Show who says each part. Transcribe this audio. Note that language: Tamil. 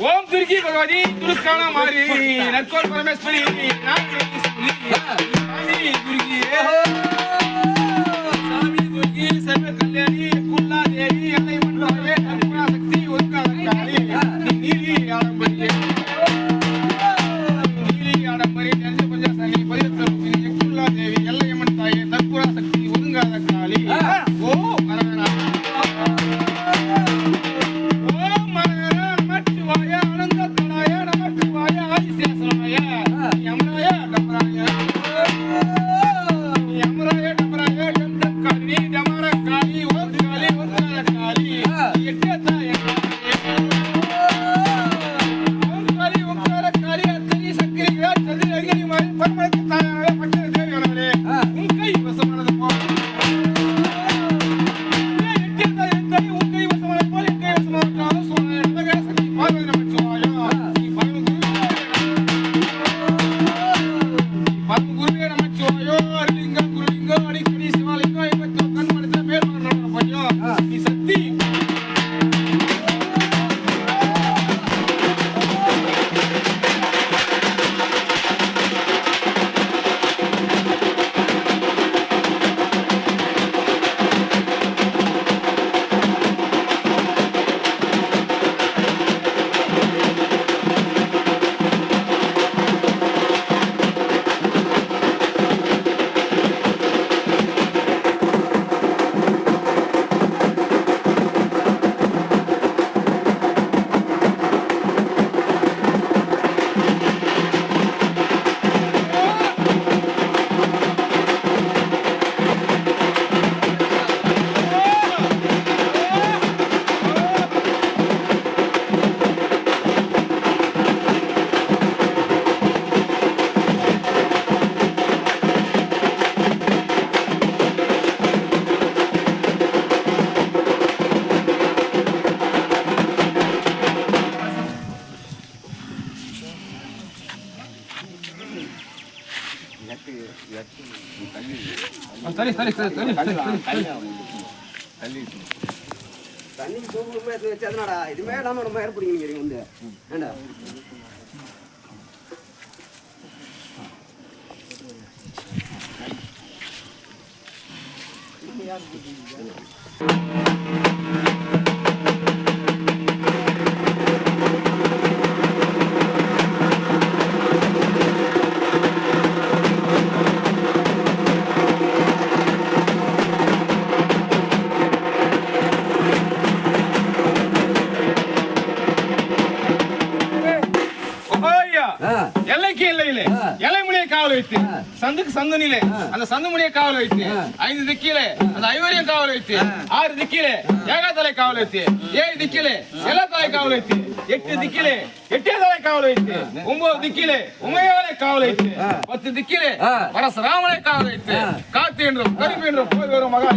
Speaker 1: ஓம் துர்கி பகவதி துர்கானா மாரி நற்கோர் பரமேஸ்வரி சாமி துர்கி சாமி துர்கி சர்வ கல்யாணி குல்லா தேவி எல்லை மன்றாயே கற்பனா சக்தி ஒதுக்காதக்காளி நீலி ஆடம்பரியே நீலி ஆடம்பரி தெரிஞ்சு கொஞ்சம் சனி பதினெட்டு குல்லா தேவி எல்லை மன்றாயே கற்பனா சக்தி ஒதுங்காதக்காளி ஓ அரகரா
Speaker 2: தண்ணி சூப்பரமா எடுத்து வச்சதுனாடா இதுமே இல்லாம நம்ம ஏற பிடிக்கிறீங்க வந்து ஏண்டா
Speaker 1: எல்லைக்கு எல்லையிலே எல்லை முடியை காவல் வைத்து சந்துக்கு சந்தனிலே அந்த சந்து முடியை காவல் வைத்து 5 திக்கிலே அந்த 5 காவல் வைத்து 6 திக்கிலே ஏகாதலை காவல் வைத்து 7 திக்கிலே எல்லாத்தலை காவல் வைத்து 8 திக்கிலே 8 தலை காவல் வைத்து 9 திக்கிலே உமையாலை காவல் வைத்து 10 திக்கிலே பரசுராமனை காவல் வைத்து காத்து என்றும் கருப்பு என்றும் போய் வரும் மகா